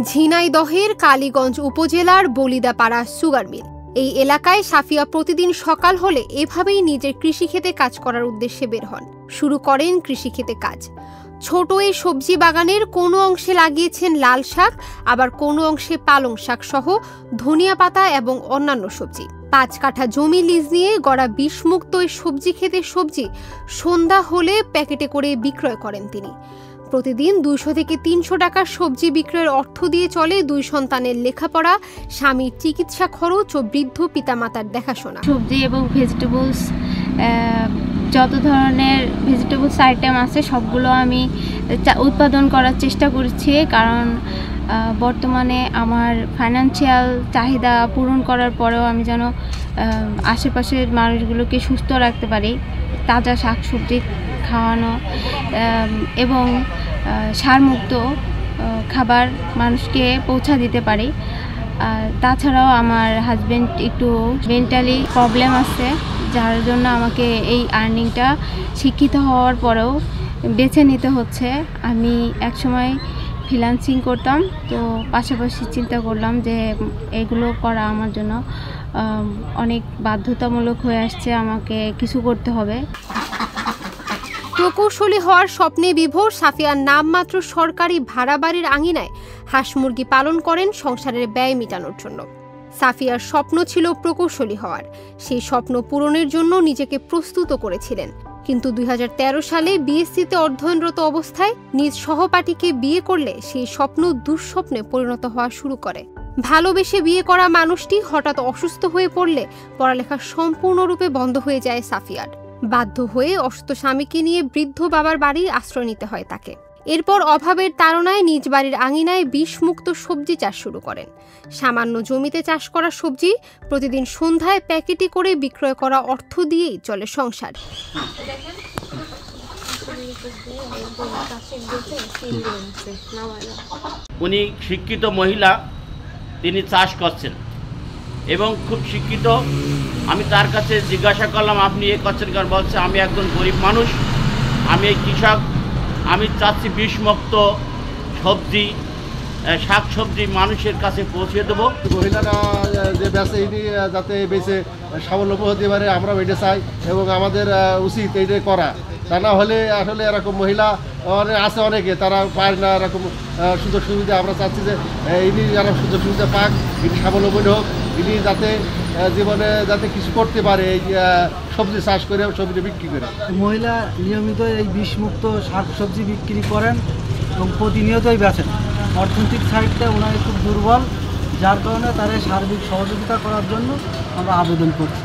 ঝিনাইদহের কালীগঞ্জ উপজেলার Balidapara sugar mill এই এলাকায় সাফিয়া প্রতিদিন সকাল হলে এভাবেই নিজের কৃষিক্ষেতে কাজ করার উদ্দেশ্যে বের হন। শুরু করেন কৃষিক্ষেতে কাজ। ছোট এই সবজি বাগানের কোনো অংশে লাগিয়েছেন লাল শাক, আবার কোনো অংশে পালং শাক সহ ধনিয়া পাতা এবং অন্যান্য সবজি। 5 কাঠা জমি লিজ নিয়ে গড়া বিষমুক্ত এই সবজি ক্ষেতে সবজি সন্ধ্যা হলে প্যাকেটে করে বিক্রয় করেন তিনি। প্রতিদিন 200 থেকে 300 টাকার সবজি বিক্রয়ের অর্থ দিয়ে চলে 2 সন্তানের লেখাপড়া, স্বামীর চিকিৎসা খরচ ও বৃদ্ধ পিতামাতার দেখাশোনা। সবজি এবং ভেজিটেবলস, যত ধরনের ভেজিটেবলস আইটেম আছে সবগুলো আমি উৎপাদন করার চেষ্টা করছি, কারণ বর্তমানে আমার ফাইন্যান্সিয়াল চাহিদা পূরণ করার পরেও আমি যেন আশেপাশের মানুষগুলোকে সুস্থ রাখতে পারি। তাজা শাকসবজি খাওয়ানো এবং সারমুক্ত খাবার মানুষকে পৌঁছা দিতে পারি। তাছাড়াও আমার হাজব্যান্ড একটু মেন্টালি প্রবলেম আছে, যার জন্য আমাকে এই আর্নিংটা শিক্ষিত হওয়ার পরেও বেছে নিতে হচ্ছে। আমি একসময় ফ্রিল্যান্সিং করতাম, তো পাশাপাশি চিন্তা করলাম যে এগুলো করা আমার জন্য অনেক বাধ্যতামূলক হয়ে আসছে, আমাকে কিছু করতে হবে। প্রকৌশলী হওয়ার স্বপ্নে বিভোর সাফিয়ার নামমাত্র সরকারি ভাড়া বাড়ির আঙিনায় হাঁস মুরগি পালন করেন সংসারের ব্যয় মেটানোর জন্য। সাফিয়ার স্বপ্ন ছিল প্রকৌশলী হওয়ার। সেই স্বপ্ন পূরণের জন্য নিজেকে প্রস্তুত করেছিলেন, কিন্তু 2013 সালে বিএসসিতে অধ্যয়নরত অবস্থায় নিজ সহপাঠীকে বিয়ে করলে সেই স্বপ্ন দুঃস্বপ্নে পরিণত হওয়া শুরু করে। ভালোবেসে বিয়ে করা মানুষটি হঠাৎ অসুস্থ হয়ে পড়লে পড়ালেখা সম্পূর্ণরূপে বন্ধ হয়ে যায় সাফিয়ার। বাধ্য হয়ে অসুস্থ স্বামীকে নিয়ে বৃদ্ধ বাবার বাড়ির আশ্রয় নিতে হয় তাকে। এরপর অভাবের তাড়নায় নিজ বাড়ির আঙিনায় বিষমুক্ত সবজি চাষ শুরু করেন। সামান্য জমিতে চাষ করা সবজি প্রতিদিন সন্ধ্যায় প্যাকেটে করে বিক্রয় করা অর্থ দিয়েই চলে সংসার। উনি শিক্ষিত মহিলা, তিনি চাষ করছেন এবং খুব শিক্ষিত। আমি তার কাছে জিজ্ঞাসা করলাম, আপনি এ করছেন কারণ? বলছে, আমি একজন গরিব মানুষ, আমি এই কৃষক, আমি চাচ্ছি বিষমুক্ত সবজি শাক সবজি মানুষের কাছে পৌঁছে দেবো। মহিলারা যে বেচে ইনি যাতে বেচে স্বাবলম্বী হতে পারে, আমরা এটা চাই এবং আমাদের উচিত এইটাই করা। তা না হলে আসলে এরকম মহিলা আছে অনেকে, তারা পায় না এরকম সুযোগ সুবিধা। আমরা চাচ্ছি যে ইনি যারা সুযোগ সুবিধা পাক, ইনি স্বাবলম্বী হোক, ইনি যাতে জীবনে যাতে কিছু করতে পারে, এই সবজি চাষ করে সবজি বিক্রি করে। মহিলা নিয়মিত এই বিষমুক্ত শাক সবজি বিক্রি করেন এবং প্রতিনিয়তই বেচেন। অর্থনৈতিক সাইডটা ওনার খুব দুর্বল, যার কারণে তারা সার্বিক সহযোগিতা করার জন্য আমরা আবেদন করছি।